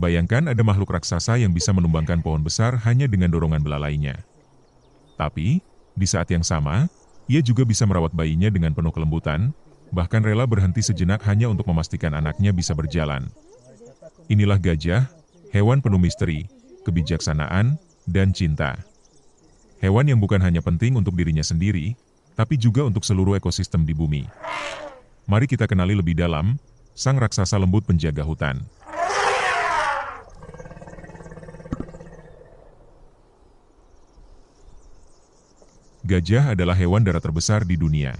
Bayangkan ada makhluk raksasa yang bisa menumbangkan pohon besar hanya dengan dorongan belalainya. Tapi, di saat yang sama, ia juga bisa merawat bayinya dengan penuh kelembutan, bahkan rela berhenti sejenak hanya untuk memastikan anaknya bisa berjalan. Inilah gajah, hewan penuh misteri, kebijaksanaan, dan cinta. Hewan yang bukan hanya penting untuk dirinya sendiri, tapi juga untuk seluruh ekosistem di bumi. Mari kita kenali lebih dalam, sang raksasa lembut penjaga hutan. Gajah adalah hewan darat terbesar di dunia.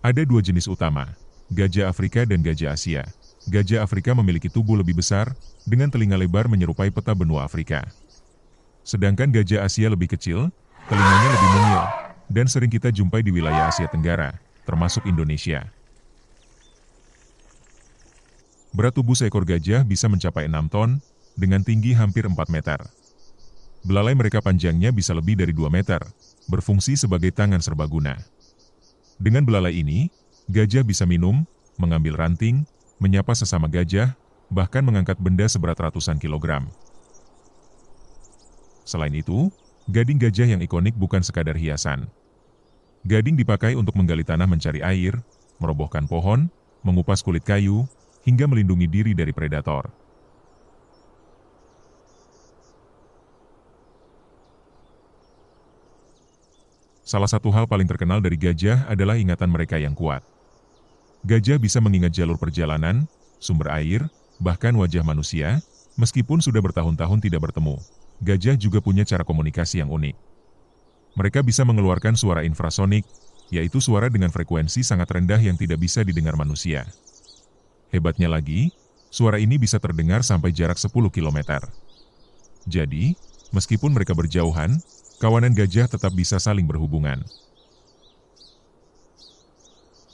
Ada dua jenis utama, gajah Afrika dan gajah Asia. Gajah Afrika memiliki tubuh lebih besar, dengan telinga lebar menyerupai peta benua Afrika. Sedangkan gajah Asia lebih kecil, telinganya lebih mungil, dan sering kita jumpai di wilayah Asia Tenggara, termasuk Indonesia. Berat tubuh seekor gajah bisa mencapai 6 ton, dengan tinggi hampir 4 meter. Belalai mereka panjangnya bisa lebih dari 2 meter, berfungsi sebagai tangan serbaguna. Dengan belalai ini, gajah bisa minum, mengambil ranting, menyapa sesama gajah, bahkan mengangkat benda seberat ratusan kilogram. Selain itu, gading gajah yang ikonik bukan sekadar hiasan. Gading dipakai untuk menggali tanah mencari air, merobohkan pohon, mengupas kulit kayu, hingga melindungi diri dari predator. Salah satu hal paling terkenal dari gajah adalah ingatan mereka yang kuat. Gajah bisa mengingat jalur perjalanan, sumber air, bahkan wajah manusia, meskipun sudah bertahun-tahun tidak bertemu. Gajah juga punya cara komunikasi yang unik. Mereka bisa mengeluarkan suara infrasonik, yaitu suara dengan frekuensi sangat rendah yang tidak bisa didengar manusia. Hebatnya lagi, suara ini bisa terdengar sampai jarak 10 km. Jadi, meskipun mereka berjauhan, kawanan gajah tetap bisa saling berhubungan.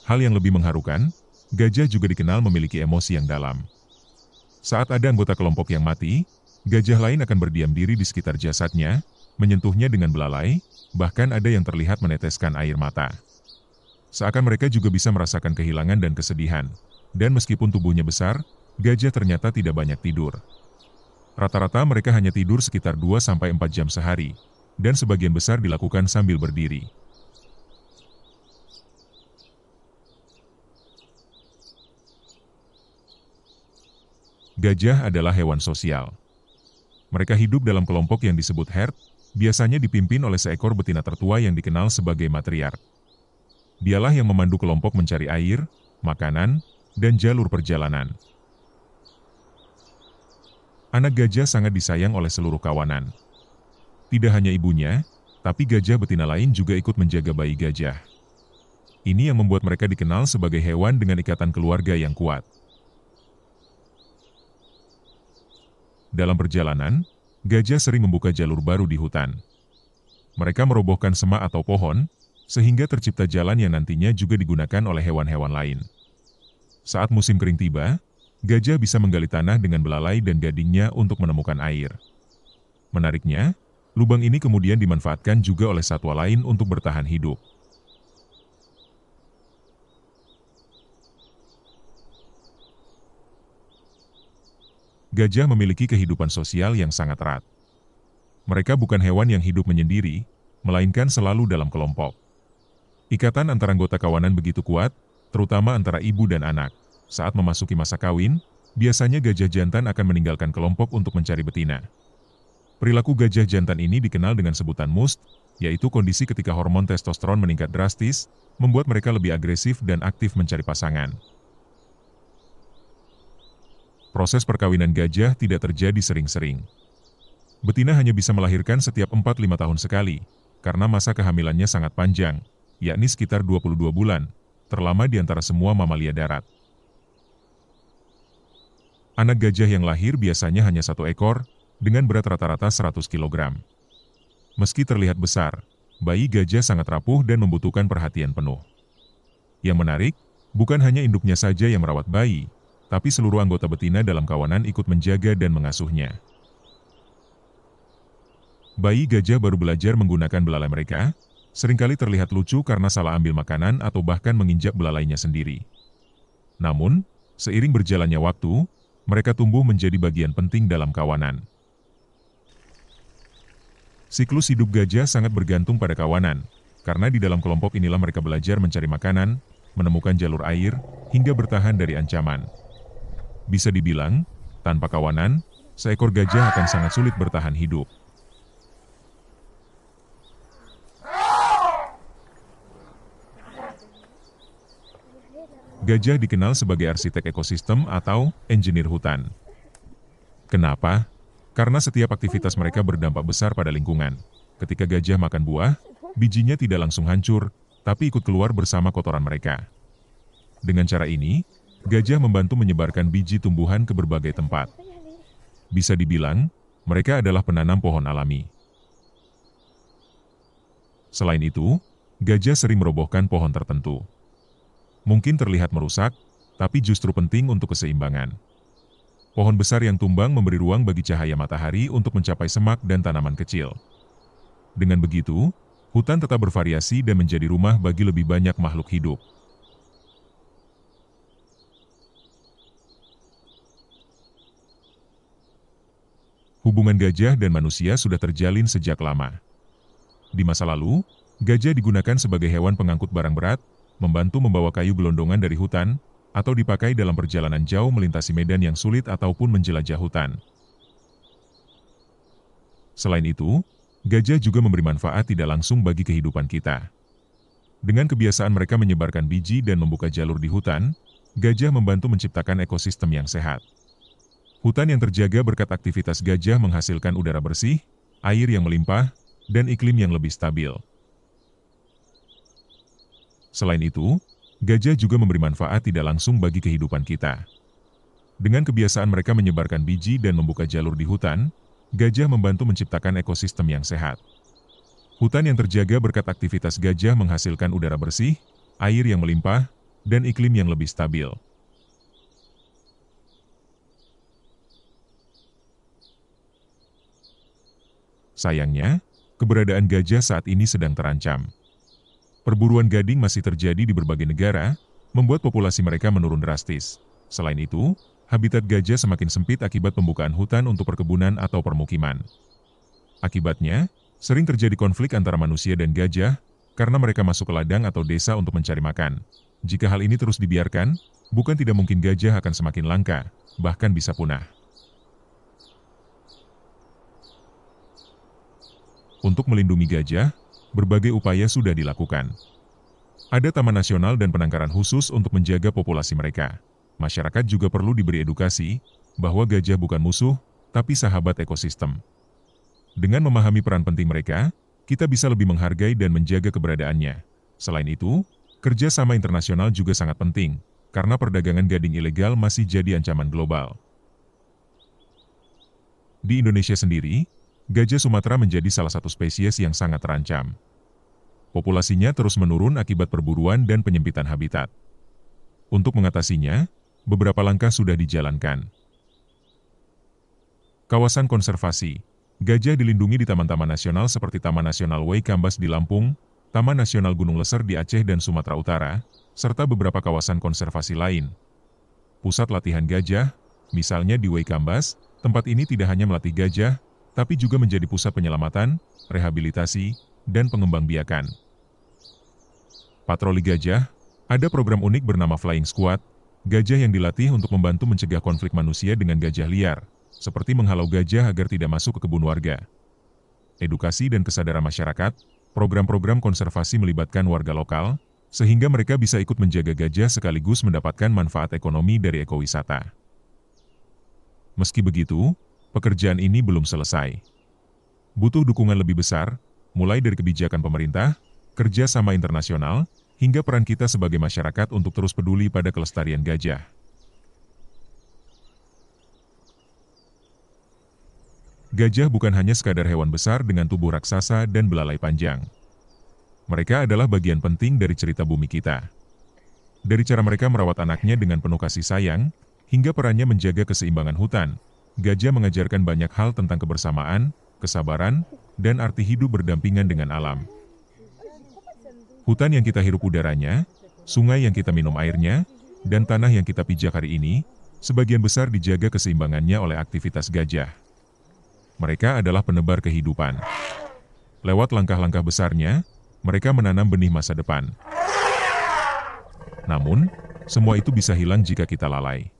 Hal yang lebih mengharukan, gajah juga dikenal memiliki emosi yang dalam. Saat ada anggota kelompok yang mati, gajah lain akan berdiam diri di sekitar jasadnya, menyentuhnya dengan belalai, bahkan ada yang terlihat meneteskan air mata. Seakan mereka juga bisa merasakan kehilangan dan kesedihan. Dan meskipun tubuhnya besar, gajah ternyata tidak banyak tidur. Rata-rata mereka hanya tidur sekitar 2-4 jam sehari, dan sebagian besar dilakukan sambil berdiri. Gajah adalah hewan sosial. Mereka hidup dalam kelompok yang disebut herd, biasanya dipimpin oleh seekor betina tertua yang dikenal sebagai matriark. Dialah yang memandu kelompok mencari air, makanan, dan jalur perjalanan. Anak gajah sangat disayang oleh seluruh kawanan. Tidak hanya ibunya, tapi gajah betina lain juga ikut menjaga bayi gajah. Ini yang membuat mereka dikenal sebagai hewan dengan ikatan keluarga yang kuat. Dalam perjalanan, gajah sering membuka jalur baru di hutan. Mereka merobohkan semak atau pohon, sehingga tercipta jalan yang nantinya juga digunakan oleh hewan-hewan lain. Saat musim kering tiba, gajah bisa menggali tanah dengan belalai dan gadingnya untuk menemukan air. Menariknya, lubang ini kemudian dimanfaatkan juga oleh satwa lain untuk bertahan hidup. Gajah memiliki kehidupan sosial yang sangat erat. Mereka bukan hewan yang hidup menyendiri, melainkan selalu dalam kelompok. Ikatan antara anggota kawanan begitu kuat, terutama antara ibu dan anak. Saat memasuki masa kawin, biasanya gajah jantan akan meninggalkan kelompok untuk mencari betina. Perilaku gajah jantan ini dikenal dengan sebutan must, yaitu kondisi ketika hormon testosteron meningkat drastis, membuat mereka lebih agresif dan aktif mencari pasangan. Proses perkawinan gajah tidak terjadi sering-sering. Betina hanya bisa melahirkan setiap 4-5 tahun sekali, karena masa kehamilannya sangat panjang, yakni sekitar 22 bulan, terlama di antara semua mamalia darat. Anak gajah yang lahir biasanya hanya 1 ekor, dengan berat rata-rata 100 kg. Meski terlihat besar, bayi gajah sangat rapuh dan membutuhkan perhatian penuh. Yang menarik, bukan hanya induknya saja yang merawat bayi, tapi seluruh anggota betina dalam kawanan ikut menjaga dan mengasuhnya. Bayi gajah baru belajar menggunakan belalai mereka, seringkali terlihat lucu karena salah ambil makanan atau bahkan menginjak belalainya sendiri. Namun, seiring berjalannya waktu, mereka tumbuh menjadi bagian penting dalam kawanan. Siklus hidup gajah sangat bergantung pada kawanan, karena di dalam kelompok inilah mereka belajar mencari makanan, menemukan jalur air, hingga bertahan dari ancaman. Bisa dibilang, tanpa kawanan, seekor gajah akan sangat sulit bertahan hidup. Gajah dikenal sebagai arsitek ekosistem atau engineer hutan. Kenapa? Karena setiap aktivitas mereka berdampak besar pada lingkungan. Ketika gajah makan buah, bijinya tidak langsung hancur, tapi ikut keluar bersama kotoran mereka. Dengan cara ini, gajah membantu menyebarkan biji tumbuhan ke berbagai tempat. Bisa dibilang, mereka adalah penanam pohon alami. Selain itu, gajah sering merobohkan pohon tertentu. Mungkin terlihat merusak, tapi justru penting untuk keseimbangan. Pohon besar yang tumbang memberi ruang bagi cahaya matahari untuk mencapai semak dan tanaman kecil. Dengan begitu, hutan tetap bervariasi dan menjadi rumah bagi lebih banyak makhluk hidup. Hubungan gajah dan manusia sudah terjalin sejak lama. Di masa lalu, gajah digunakan sebagai hewan pengangkut barang berat, membantu membawa kayu gelondongan dari hutan, atau dipakai dalam perjalanan jauh melintasi medan yang sulit ataupun menjelajah hutan. Selain itu, gajah juga memberi manfaat tidak langsung bagi kehidupan kita. Dengan kebiasaan mereka menyebarkan biji dan membuka jalur di hutan, gajah membantu menciptakan ekosistem yang sehat. Hutan yang terjaga berkat aktivitas gajah menghasilkan udara bersih, air yang melimpah, dan iklim yang lebih stabil. Selain itu, gajah juga memberi manfaat tidak langsung bagi kehidupan kita. Dengan kebiasaan mereka menyebarkan biji dan membuka jalur di hutan, gajah membantu menciptakan ekosistem yang sehat. Hutan yang terjaga berkat aktivitas gajah menghasilkan udara bersih, air yang melimpah, dan iklim yang lebih stabil. Sayangnya, keberadaan gajah saat ini sedang terancam. Perburuan gading masih terjadi di berbagai negara, membuat populasi mereka menurun drastis. Selain itu, habitat gajah semakin sempit akibat pembukaan hutan untuk perkebunan atau permukiman. Akibatnya, sering terjadi konflik antara manusia dan gajah, karena mereka masuk ke ladang atau desa untuk mencari makan. Jika hal ini terus dibiarkan, bukan tidak mungkin gajah akan semakin langka, bahkan bisa punah. Untuk melindungi gajah, berbagai upaya sudah dilakukan. Ada taman nasional dan penangkaran khusus untuk menjaga populasi mereka. Masyarakat juga perlu diberi edukasi bahwa gajah bukan musuh, tapi sahabat ekosistem. Dengan memahami peran penting mereka, kita bisa lebih menghargai dan menjaga keberadaannya. Selain itu, kerjasama internasional juga sangat penting, karena perdagangan gading ilegal masih jadi ancaman global. Di Indonesia sendiri, gajah Sumatera menjadi salah satu spesies yang sangat terancam. Populasinya terus menurun akibat perburuan dan penyempitan habitat. Untuk mengatasinya, beberapa langkah sudah dijalankan. Kawasan konservasi. Gajah dilindungi di taman-taman nasional seperti Taman Nasional Waikambas di Lampung, Taman Nasional Gunung Leser di Aceh dan Sumatera Utara, serta beberapa kawasan konservasi lain. Pusat latihan gajah, misalnya di Waikambas, tempat ini tidak hanya melatih gajah, tapi juga menjadi pusat penyelamatan, rehabilitasi, dan pengembangbiakan. Patroli gajah, ada program unik bernama Flying Squad, gajah yang dilatih untuk membantu mencegah konflik manusia dengan gajah liar, seperti menghalau gajah agar tidak masuk ke kebun warga. Edukasi dan kesadaran masyarakat, program-program konservasi melibatkan warga lokal, sehingga mereka bisa ikut menjaga gajah sekaligus mendapatkan manfaat ekonomi dari ekowisata. Meski begitu, pekerjaan ini belum selesai. Butuh dukungan lebih besar, mulai dari kebijakan pemerintah, kerjasama internasional, hingga peran kita sebagai masyarakat untuk terus peduli pada kelestarian gajah. Gajah bukan hanya sekadar hewan besar dengan tubuh raksasa dan belalai panjang. Mereka adalah bagian penting dari cerita bumi kita. Dari cara mereka merawat anaknya dengan penuh kasih sayang, hingga perannya menjaga keseimbangan hutan, gajah mengajarkan banyak hal tentang kebersamaan, kesabaran, dan arti hidup berdampingan dengan alam. Hutan yang kita hirup udaranya, sungai yang kita minum airnya, dan tanah yang kita pijak hari ini, Sebagian besar dijaga keseimbangannya oleh aktivitas gajah. Mereka adalah penebar kehidupan. Lewat langkah-langkah besarnya, mereka menanam benih masa depan. Namun, semua itu bisa hilang jika kita lalai.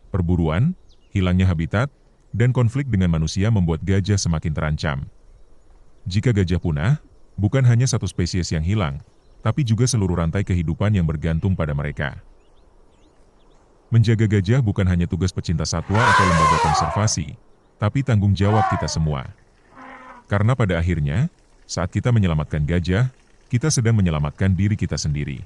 Perburuan, hilangnya habitat, dan konflik dengan manusia membuat gajah semakin terancam. Jika gajah punah, bukan hanya satu spesies yang hilang, tapi juga seluruh rantai kehidupan yang bergantung pada mereka. Menjaga gajah bukan hanya tugas pecinta satwa atau lembaga konservasi, tapi tanggung jawab kita semua. Karena pada akhirnya, saat kita menyelamatkan gajah, kita sedang menyelamatkan diri kita sendiri.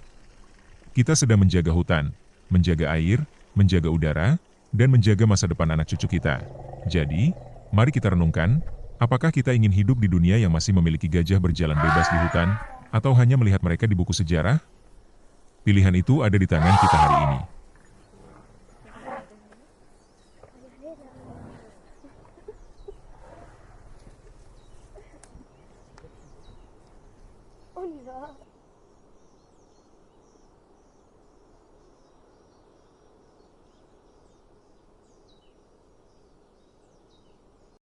Kita sedang menjaga hutan, menjaga air, menjaga udara, dan menjaga masa depan anak cucu kita. Jadi, mari kita renungkan, apakah kita ingin hidup di dunia yang masih memiliki gajah berjalan bebas di hutan, atau hanya melihat mereka di buku sejarah? Pilihan itu ada di tangan kita hari ini.